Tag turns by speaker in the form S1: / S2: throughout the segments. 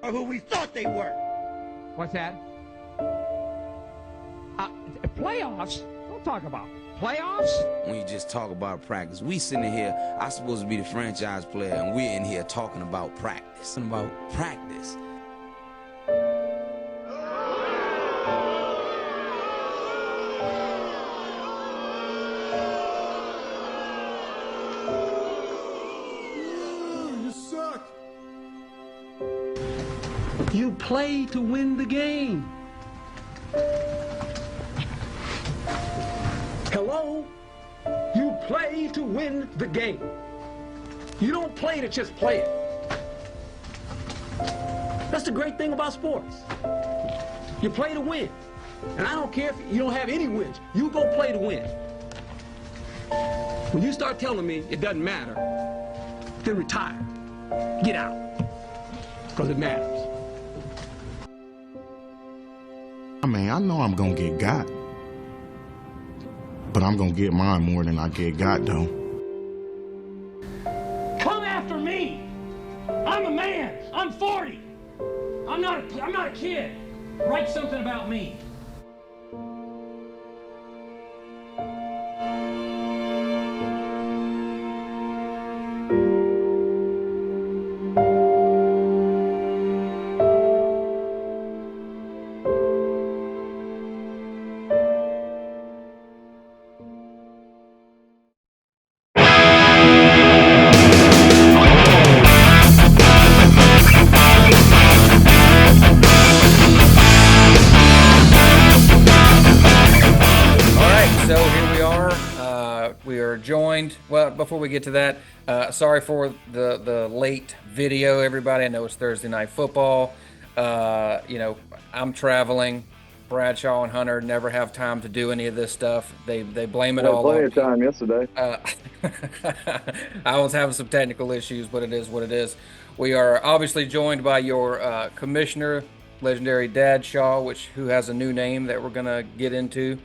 S1: are who we thought they were.
S2: What's that? Playoffs? Don't talk about playoffs.
S3: When you just talk about practice, we sitting here, I'm supposed to be the franchise player, and we're in here talking about practice. About practice.
S1: You suck.
S4: You play to win the game. Hello? You play to win the game. You don't play to just play it. That's the great thing about sports. You play to win. And I don't care if you don't have any wins. You go play to win. When you start telling me it doesn't matter, then retire. Get out. Because it matters.
S5: I mean, I know I'm gonna get got, but I'm gonna get mine more than I get got, though.
S4: Come after me! I'm a man! I'm 40! I'm not a kid! Write something about me.
S6: Well, before we get to that, sorry for the late video, everybody. I know it's Thursday night football. You know, I'm traveling. Bradshaw and Hunter never have time to do any of this stuff. They blame it all.
S7: Plenty of time yesterday.
S6: I was having some technical issues, but it is what it is. We are obviously joined by your commissioner, legendary Dad Shaw, who has a new name that we're gonna get into,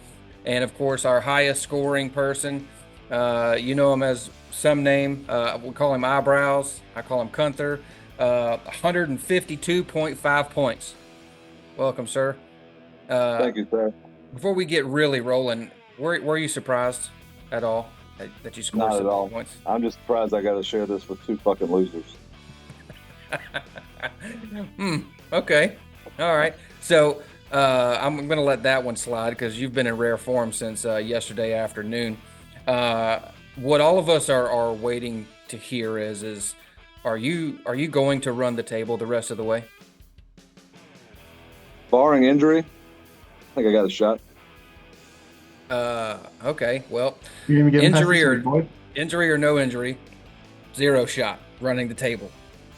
S6: and of course our highest scoring person. You know him as some name. We'll call him Eyebrows. I call him Gunther. 152.5 points. Welcome, sir.
S7: Thank you, sir.
S6: Before we get really rolling, were you surprised at all that you scored
S7: Not
S6: so
S7: at all.
S6: many points?
S7: I'm just surprised I got to share this with two fucking losers.
S6: Okay. All right. So I'm going to let that one slide because you've been in rare form since yesterday afternoon. What all of us are waiting to hear is are you going to run the table the rest of the way?
S7: Barring injury, I think I got a shot.
S6: Okay. Well,
S8: injury
S6: or no injury, zero shot running the table.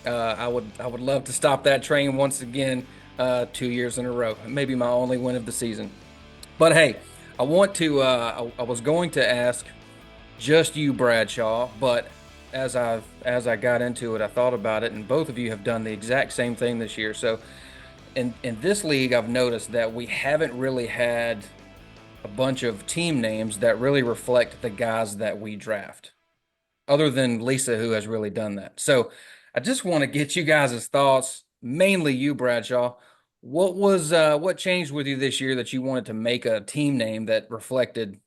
S6: I would love to stop that train once again, 2 years in a row. Maybe my only win of the season. But hey, I want to. I was going to ask just you, Bradshaw, but as I got into it, I thought about it, and both of you have done the exact same thing this year. So, in this league, I've noticed that we haven't really had a bunch of team names that really reflect the guys that we draft, other than Lisa, who has really done that. So, I just want to get you guys' thoughts, mainly you, Bradshaw. What changed with you this year that you wanted to make a team name that reflected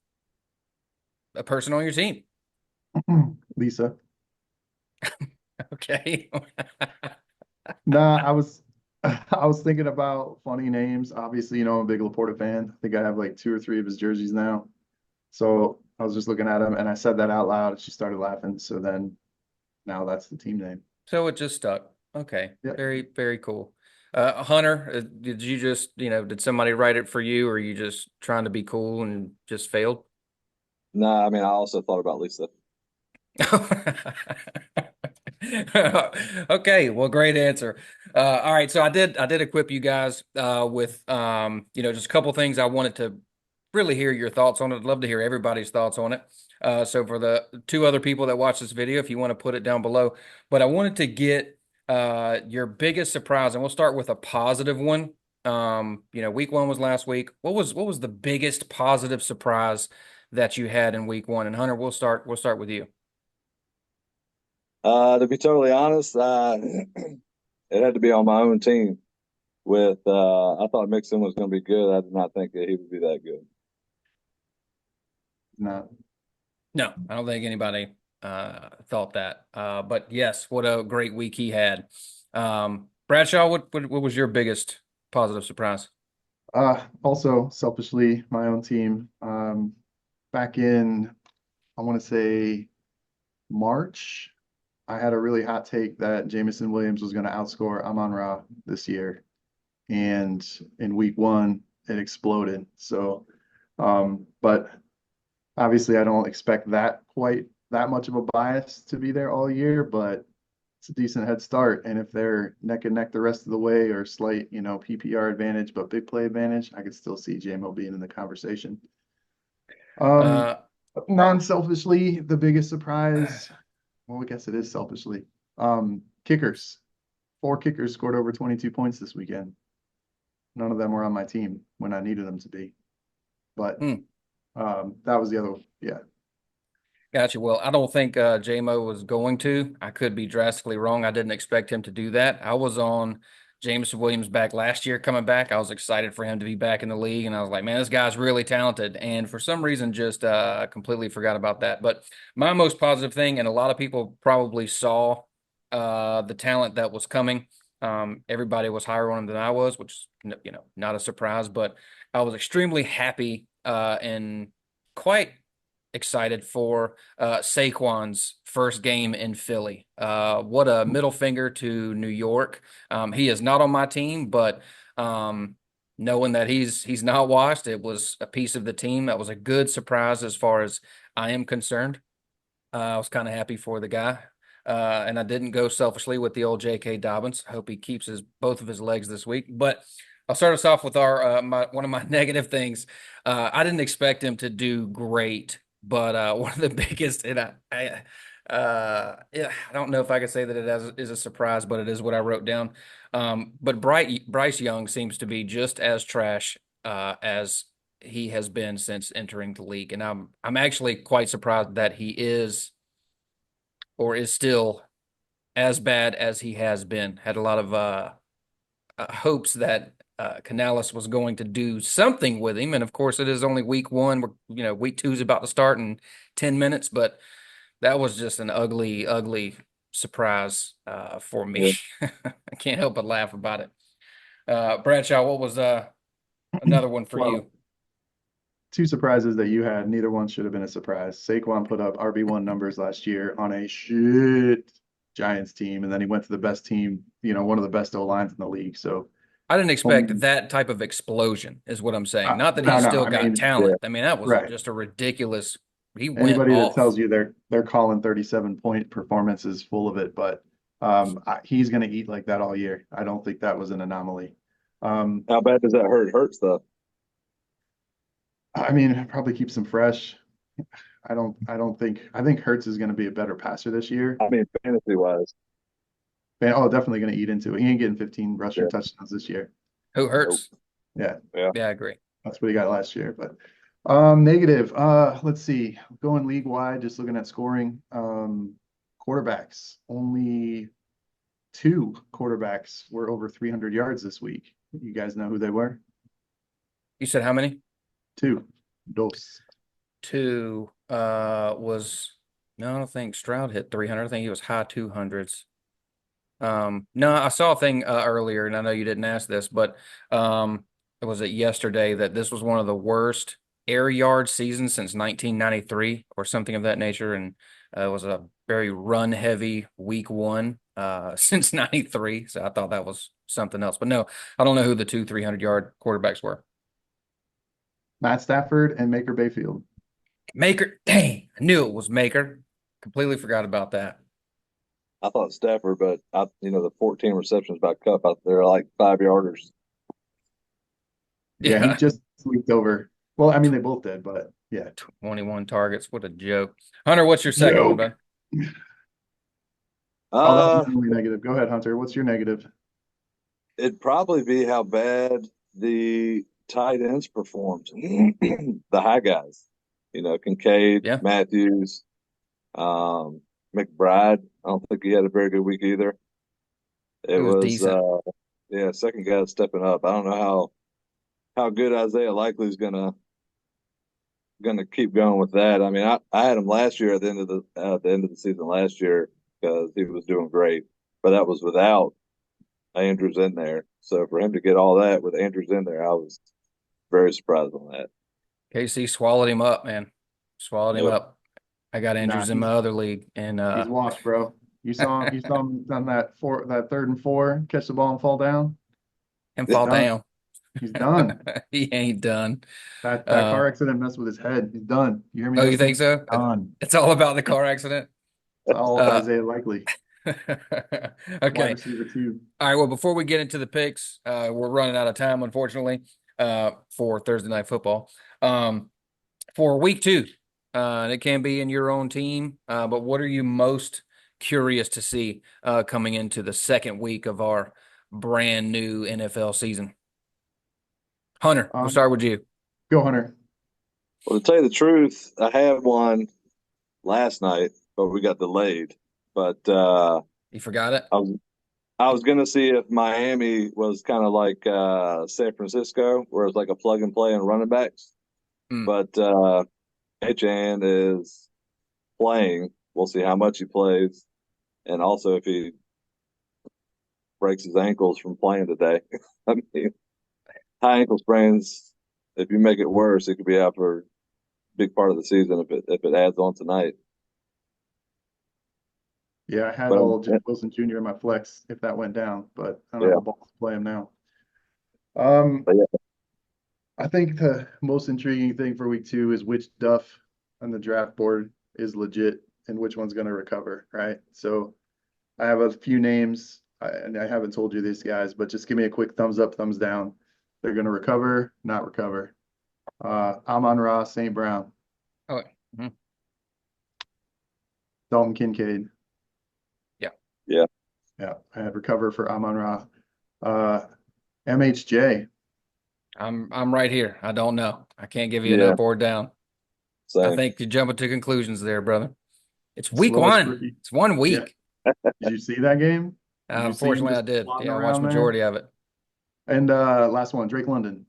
S6: a person on your team?
S8: Lisa.
S6: Okay.
S8: Nah, I was thinking about funny names. Obviously, I'm a big Laporta fan. I think I have like 2 or 3 of his jerseys now. So I was just looking at him and I said that out loud. She started laughing. So then now that's the team name.
S6: So it just stuck. Okay.
S8: Yeah.
S6: Very, very cool. Hunter, did you just, did somebody write it for you, or are you just trying to be cool and just failed?
S7: Nah, I mean, I also thought about Lisa.
S6: Okay, well, great answer. All right, so I did equip you guys with just a couple things I wanted to really hear your thoughts on it. I'd love to hear everybody's thoughts on it. So for the 2 other people that watch this video, if you want to put it down below, but I wanted to get your biggest surprise, and we'll start with a positive one. Week 1 was last week. What was the biggest positive surprise that you had in week 1? And Hunter, we'll start with you.
S7: To be totally honest, it had to be on my own team. With I thought Mixon was going to be good. I did not think that he would be that good.
S8: No.
S6: No, I don't think anybody thought that. But yes, what a great week he had. Bradshaw, what was your biggest positive surprise?
S8: Also selfishly, my own team. Back in, I want to say March, I had a really hot take that Jameson Williams was going to outscore Amon-Ra this year. And in week 1, it exploded. So, but obviously I don't expect that quite that much of a bias to be there all year, but it's a decent head start. And if they're neck and neck the rest of the way or slight, PPR advantage, but big play advantage, I could still see JMO being in the conversation. Non-selfishly, the biggest surprise, well, I guess it is selfishly. Kickers. 4 kickers scored over 22 points this weekend. None of them were on my team when I needed them to be. But that was the other one. Yeah.
S6: Gotcha. Well, I don't think JMO was going to. I could be drastically wrong. I didn't expect him to do that. I was on Jameson Williams back last year coming back. I was excited for him to be back in the league, and I was like, man, this guy's really talented. And for some reason, just completely forgot about that. But my most positive thing, and a lot of people probably saw the talent that was coming. Everybody was higher on him than I was, which not a surprise. But I was extremely happy and quite excited for Saquon's first game in Philly. What a middle finger to New York. He is not on my team, but knowing that he's not washed, it was a piece of the team. That was a good surprise as far as I am concerned. I was kind of happy for the guy. And I didn't go selfishly with the old J.K. Dobbins. I hope he keeps both of his legs this week. But I'll start us off with one of my negative things. I didn't expect him to do great. But one of the biggest, and I don't know if I could say that it is a surprise, but it is what I wrote down. But Bryce Young seems to be just as trash as he has been since entering the league, and I'm actually quite surprised that he is or is still as bad as he has been. Had a lot of hopes that Canales was going to do something with him. And of course it is only week 1. Week 2 is about to start in 10 minutes, but that was just an ugly, ugly surprise for me. Yeah. I can't help but laugh about it. Bradshaw, what was another one for you?
S8: 2 surprises that you had. Neither one should have been a surprise. Saquon put up RB1 numbers last year on a shit Giants team, and then he went to the best team, one of the best O-lines in the league. So
S6: I didn't expect that type of explosion, is what I'm saying. Not that he's still got talent. Yeah. I mean, that was just a ridiculous.
S8: Anybody that tells you they're calling 37-point performances full of it, but he's going to eat like that all year. I don't think that was an anomaly.
S7: How bad does that hurt? Hurts though.
S8: I mean, it probably keeps him fresh. I think Hurts is going to be a better passer this year.
S7: I mean, fantasy wise.
S8: Definitely going to eat into it. He ain't getting 15 rushing touchdowns this year.
S6: Who Hurts?
S8: Yeah,
S6: I agree.
S8: That's what he got last year. But negative. Let's see. Going league wide, just looking at scoring. Quarterbacks. Only 2 quarterbacks were over 300 yards this week. You guys know who they were?
S6: You said how many?
S8: 2.
S6: 2 was. No, I don't think Stroud hit 300. I think he was high 200s. No, I saw a thing earlier, and I know you didn't ask this, but was it yesterday that this was one of the worst air yard seasons since 1993 or something of that nature, and it was a very run heavy week 1 since 93. So I thought that was something else, but no, I don't know who the 2 300-yard quarterbacks were.
S8: Matt Stafford and Baker Mayfield.
S6: Maker, dang, I knew it was Maker. Completely forgot about that.
S7: I thought Stafford, but the 14 receptions by Kupp out there are like 5-yarders.
S8: Yeah, he just leaked over. Well, I mean, they both did, but yeah.
S6: 21 targets. What a joke. Hunter, what's your second one, bud?
S8: That's really negative. Go ahead, Hunter. What's your negative?
S7: It'd probably be how bad the tight ends performed. The high guys. Kincaid, Matthews, McBride. I don't think he had a very good week either. It
S6: was
S7: was
S6: decent.
S7: yeah, second guy stepping up. I don't know how good Isaiah Likely is gonna keep going with that. I mean, I had him last year at the end of the season last year because he was doing great, but that was without Andrews in there. So for him to get all that with Andrews in there, I was very surprised on that.
S6: KC swallowed him up, man. Swallowed him
S7: Yep.
S6: up. I got Andrews in my other league, and
S8: He's washed, bro. You saw him on that 3rd and 4, catch the ball and fall down.
S6: and fall
S8: done.
S6: down.
S8: He's done.
S6: He ain't done.
S8: That car accident messed with his head. He's done. You hear me?
S6: Oh, you think so?
S8: Done.
S6: It's all about the car accident.
S8: It's all Isaiah Likely.
S6: Okay.
S8: Wide receiver 2.
S6: All right. Well, before we get into the picks, we're running out of time, unfortunately, for Thursday Night Football. For week 2, and it can be in your own team, but what are you most curious to see coming into the second week of our brand new NFL season? Hunter, we'll start with you.
S8: Go, Hunter.
S7: Well, to tell you the truth, I had one last night, but we got delayed. But
S6: you forgot it?
S7: I was going to see if Miami was kind of like San Francisco, where it's like a plug and play and running backs. But Achane is playing. We'll see how much he plays, and also if he breaks his ankles from playing today. I mean, high ankle sprains, if you make it worse, it could be out for a big part of the season if it adds on tonight.
S8: Yeah, I had old Jeff Wilson Jr. in my flex if that went down, but I don't have the ball to play him now. I think the most intriguing thing for week 2 is which Duff on the draft board is legit and which one's going to recover, right? So I have a few names, and I haven't told you these guys, but just give me a quick thumbs up, thumbs down. They're going to recover, not recover. Amon-Ra, St. Brown.
S6: Oh,
S8: Dalton Kincaid.
S7: Yeah.
S8: I had recover for Amon-Ra. MHJ.
S6: I'm right here. I don't know. I can't give you an up or down.
S7: Same.
S6: I think you're jumping to conclusions there, brother. It's week 1. It's 1 week.
S8: Yeah. Did you see that game?
S6: Unfortunately, I did. Yeah, I watched majority of it.
S8: And last one, Drake London.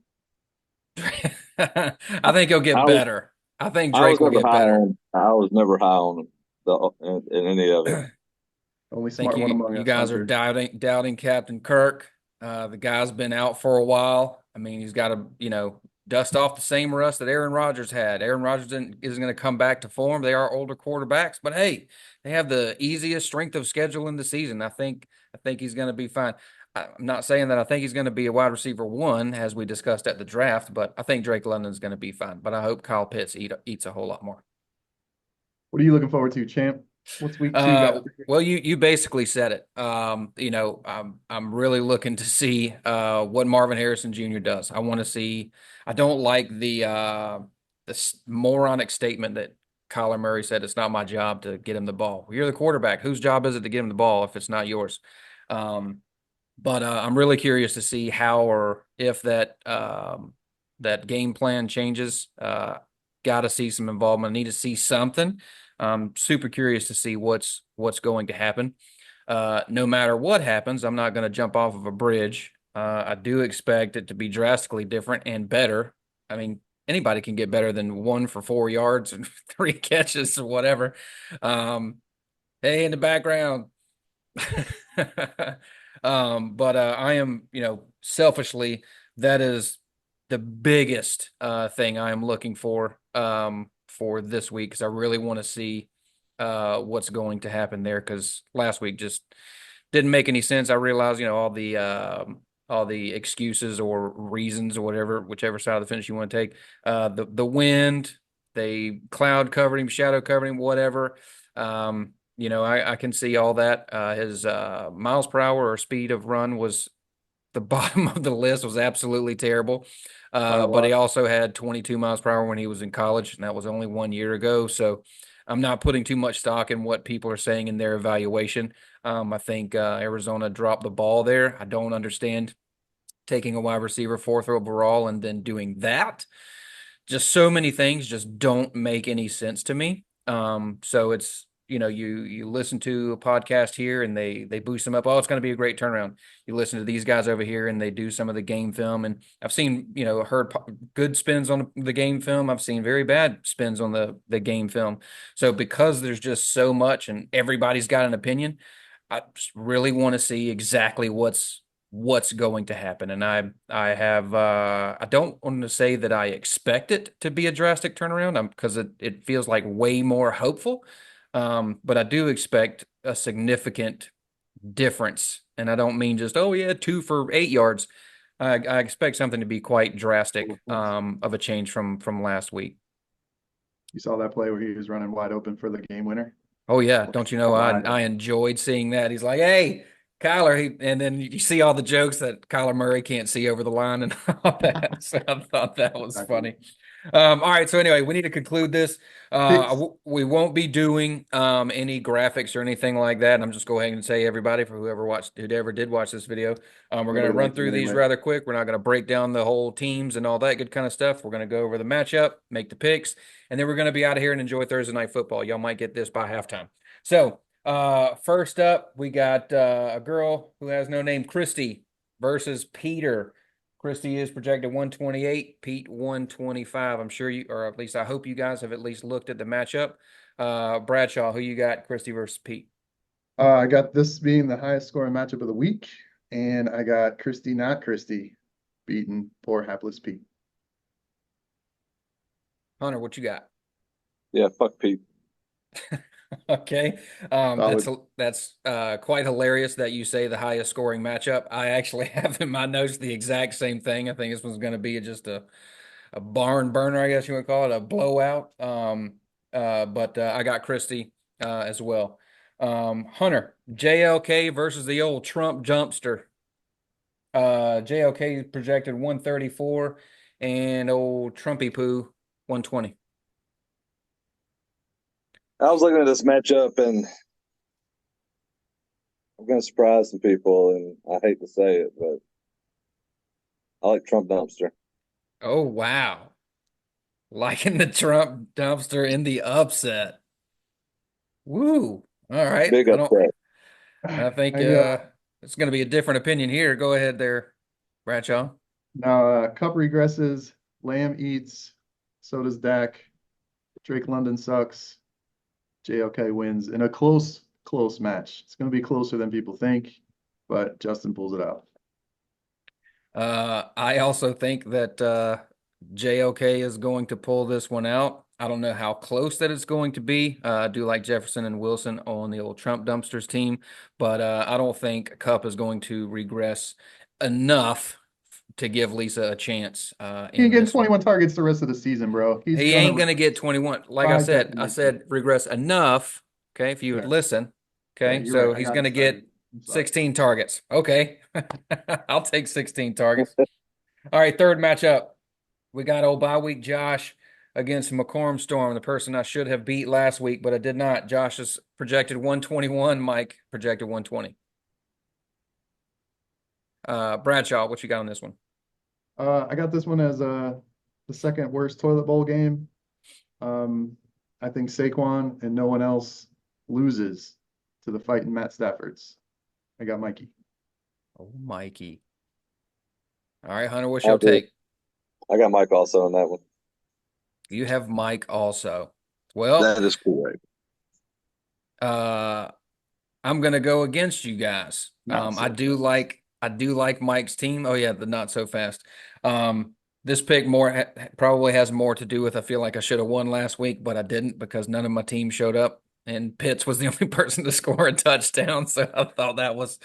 S6: I think he'll get better. I think Drake will get better.
S7: I was never high on him in any of it.
S8: Only smart one among us.
S6: You guys are doubting Captain Kirk. The guy's been out for a while. I mean, he's got to, dust off the same rust that Aaron Rodgers had. Aaron Rodgers isn't going to come back to form. They are older quarterbacks, but hey, they have the easiest strength of schedule in the season. I think he's going to be fine. I'm not saying that I think he's going to be a wide receiver 1, as we discussed at the draft, but I think Drake London's going to be fine. But I hope Kyle Pitts eats a whole lot more.
S8: What are you looking forward to, champ? What's week 2?
S6: Well, you basically said it. I'm really looking to see what Marvin Harrison Jr. does. I want to see. I don't like the moronic statement that Kyler Murray said. It's not my job to get him the ball. Well, you're the quarterback. Whose job is it to get him the ball if it's not yours? But I'm really curious to see how or if that game plan changes. Got to see some involvement. I need to see something. I'm super curious to see what's going to happen. No matter what happens, I'm not going to jump off of a bridge. I do expect it to be drastically different and better. I mean, anybody can get better than 1 for 4 yards and 3 catches or whatever. Hey, in the background. But I am, selfishly, that is the biggest thing I am looking for this week, because I really want to see what's going to happen there, because last week just didn't make any sense. I realized, all the excuses or reasons or whatever, whichever side of the fence you want to take, the wind, they cloud covered him, shadow covered him, whatever. I can see all that. His miles per hour or speed of run was the bottom of the list, was absolutely terrible. But he also had 22 miles per hour when he was in college, and that was only 1 year ago. So I'm not putting too much stock in what people are saying in their evaluation. I think Arizona dropped the ball there. I don't understand taking a wide receiver 4th overall and then doing that. Just so many things just don't make any sense to me. So it's you listen to a podcast here and they boost them up. Oh, it's going to be a great turnaround. You listen to these guys over here and they do some of the game film. And I've seen, heard good spins on the game film. I've seen very bad spins on the game film. So because there's just so much and everybody's got an opinion, I just really want to see exactly what's going to happen. And I don't want to say that I expect it to be a drastic turnaround because it feels like way more hopeful. But I do expect a significant difference. And I don't mean just, 2 for 8 yards. I expect something to be quite drastic, of a change from last week.
S8: You saw that play where he was running wide open for the game winner?
S6: Oh yeah. Don't you know, I enjoyed seeing that. He's like, hey, Kyler, and then you see all the jokes that Kyler Murray can't see over the line and all that. So I thought that was funny. All right. So anyway, we need to conclude this. We won't be doing any graphics or anything like that. And I'm just go ahead and say, everybody, for whoever did watch this video, we're going to run through these rather quick. We're not going to break down the whole teams and all that good kind of stuff. We're going to go over the matchup, make the picks, and then we're going to be out of here and enjoy Thursday Night Football. Y'all might get this by halftime. So first up, we got a girl who has no name, Christy, versus Peter. Christy is projected 128, Pete 125. I'm sure or at least I hope you guys have at least looked at the matchup. Bradshaw, who you got, Christy versus Pete?
S8: I got this being the highest scoring matchup of the week, and I got Christy, not Christy, beating poor hapless Pete.
S6: Hunter, what you got?
S7: Yeah, fuck Pete.
S6: Okay. That's quite hilarious that you say the highest scoring matchup. I actually have in my notes the exact same thing. I think this one's going to be just a barn burner, I guess you would call it, a blowout. But I got Christy as well. Hunter, JLK versus the old Trump dumpster. JLK projected 134 and old Trumpy Poo 120.
S7: I was looking at this matchup, and I'm going to surprise some people, and I hate to say it, but I like Trump Dumpster.
S6: Oh, wow. Liking the Trump Dumpster in the upset. Woo. All right.
S7: Big upset.
S6: I think it's going to be a different opinion here. Go ahead there, Bradshaw.
S8: Now, Cup regresses, Lamb eats, so does Dak. Drake London sucks. JLK wins in a close match. It's going to be closer than people think, but Justin pulls it out.
S6: I also think that JLK is going to pull this one out. I don't know how close that it's going to be. I do like Jefferson and Wilson on the old Trump Dumpsters team, but I don't think Cup is going to regress enough to give Lisa a chance.
S8: He can get 21 targets the rest of the season, bro.
S6: He ain't going to get 21. Like I said regress enough. Okay. If you would listen. Okay. Yeah, so he's going to get 16 targets. Okay. I'll take 16 targets. All right. Third matchup. We got old bye week Josh against McCorm Storm, the person I should have beat last week, but I did not. Josh is projected 121. Mike projected 120. Bradshaw, what you got on this one?
S8: I got this one as the second worst toilet bowl game. I think Saquon and no one else loses to the fighting Matt Staffords. I got Mikey.
S6: Oh, Mikey. All right, Hunter, what's your take?
S7: I got Mike also on that one.
S6: You have Mike also. Well,
S7: that is correct.
S6: I'm gonna go against you guys. I do like Mike's team. Oh yeah, the not so fast. This pick probably has more to do with I feel like I should have won last week, but I didn't because none of my team showed up, and Pitts was the only person to score a touchdown. So I thought that was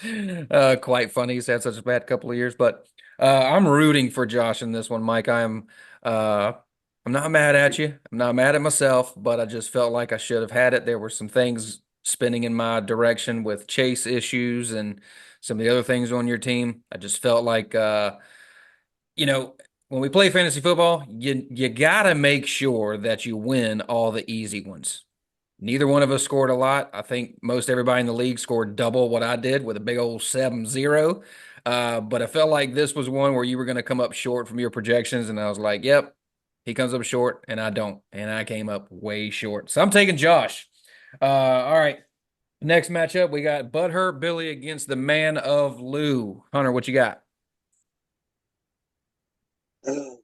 S6: quite funny. He's had such a bad couple of years, but I'm rooting for Josh in this one, Mike. I'm not mad at you. I'm not mad at myself, but I just felt like I should have had it. There were some things spinning in my direction with Chase issues and some of the other things on your team. I just felt like, when we play fantasy football, you got to make sure that you win all the easy ones. Neither one of us scored a lot. I think most everybody in the league scored double what I did with a big old 7-0. But I felt like this was one where you were going to come up short from your projections. And I was like, yep, he comes up short and I don't. And I came up way short. So I'm taking Josh. All right. Next matchup, we got Butthurt Billy against the Man of Lou. Hunter, what you got? Oh,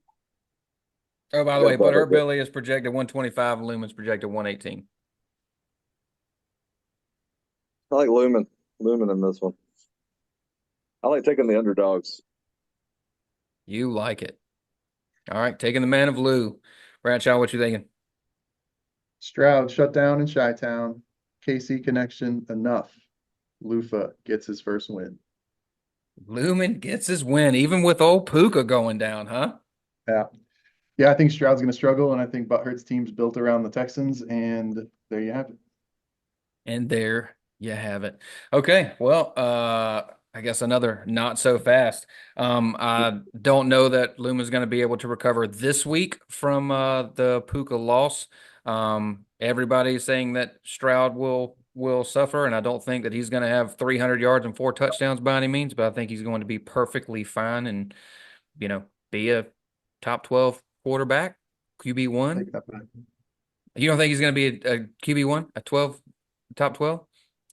S6: by the way, Butthurt Billy is projected 125, and Lumen's projected 118.
S7: I like Lumen in this one. I like taking the underdogs.
S6: You like it. All right, taking the Man of Lou. Bradshaw, what you thinking?
S8: Stroud shut down in Chi-Town. KC connection enough. Lufa gets his first win.
S6: Lumen gets his win, even with old Puka going down, huh?
S8: Yeah. Yeah, I think Stroud's going to struggle, and I think Butthurt's team's built around the Texans, and there you have it.
S6: And there you have it. Okay, well, I guess another not so fast. I don't know that Lumen's going to be able to recover this week from the Puka loss. Everybody's saying that Stroud will suffer, and I don't think that he's going to have 300 yards and 4 touchdowns by any means, but I think he's going to be perfectly fine and, be a top 12 quarterback, QB1. You don't think he's going to be a QB1, a 12, top 12?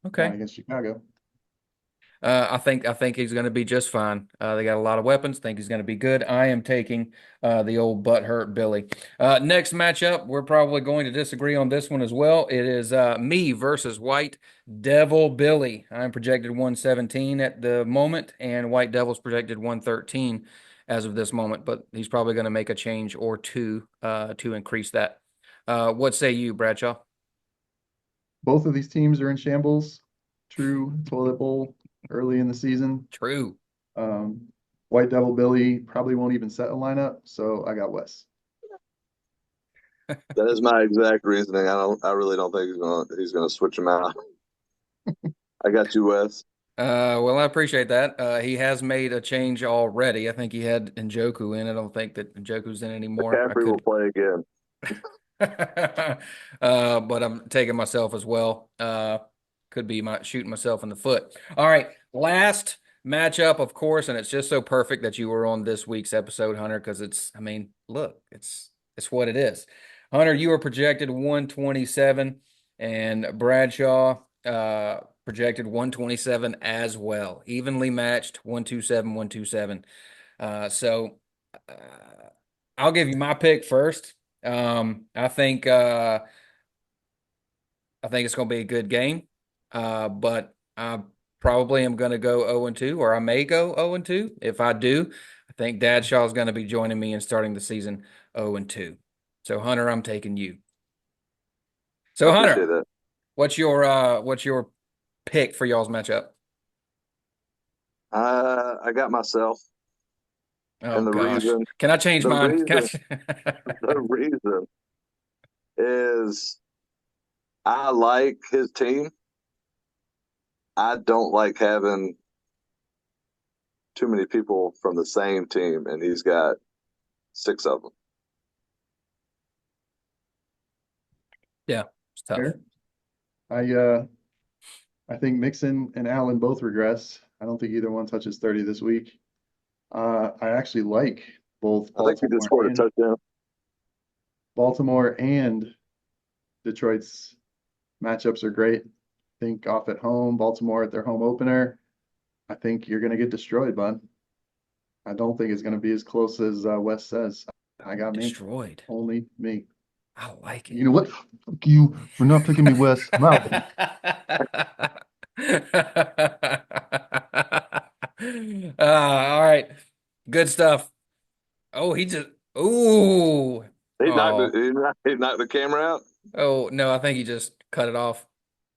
S6: Okay.
S8: Against Chicago.
S6: I think he's going to be just fine. They got a lot of weapons. Think he's going to be good. I am taking the old Butthurt Billy. Next matchup, we're probably going to disagree on this one as well. It is me versus White Devil Billy. I'm projected 117 at the moment, and White Devil's projected 113 as of this moment. But he's probably going to make a change or two to increase that. What say you, Bradshaw?
S8: Both of these teams are in shambles. True toilet bowl early in the season.
S6: True.
S8: White Devil Billy probably won't even set a lineup, so I got Wes.
S7: That is my exact reasoning. I really don't think he's gonna switch him out. I got you, Wes.
S6: Well, I appreciate that. He has made a change already. I think he had Njoku in. I don't think that Njoku's in anymore.
S7: McCaffrey will play again.
S6: But I'm taking myself as well. Could be shooting myself in the foot. All right, last matchup, of course, and it's just so perfect that you were on this week's episode, Hunter, because look, it's what it is. Hunter, you were projected 127, and Bradshaw projected 127 as well. Evenly matched, 127, 127. So I'll give you my pick first. I think it's going to be a good game. But I probably am going to go 0-2, or I may go 0-2. If I do, I think Dadshaw is going to be joining me and starting the season 0-2. So Hunter, I'm taking you. So Hunter, what's your pick for y'all's matchup?
S7: I got myself.
S6: Oh, and the reason, can I change mine?
S7: The reason is I like his team. I don't like having too many people from the same team, and he's got 6 of them.
S6: Yeah, it's tough.
S8: I think Mixon and Allen both regress. I don't think either one touches 30 this week. I actually like both.
S7: I think he just scored a touchdown.
S8: Baltimore and Detroit's matchups are great. I think off at home, Baltimore at their home opener, I think you're going to get destroyed, bud. I don't think it's going to be as close as Wes says. I got
S6: destroyed.
S8: Me. Only me.
S6: I like it.
S8: You know what? Fuck you for not picking me, Wes.
S6: All right. Good stuff. Oh, he knocked
S7: the camera out.
S6: Oh, no, I think he just cut it off.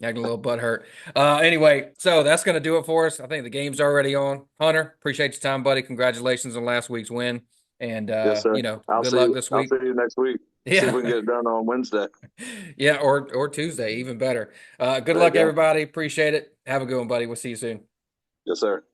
S6: Acting a little butt hurt. Anyway, so that's going to do it for us. I think the game's already on. Hunter, appreciate your time, buddy. Congratulations on last week's win. And,
S7: yes, sir.
S6: Good luck this week.
S7: I'll see you next week.
S6: Yeah.
S7: See if we can get it done on Wednesday.
S6: Yeah, or Tuesday, even better. Good luck, everybody. Appreciate it. Have a good one, buddy. We'll see you soon.
S7: Yes, sir.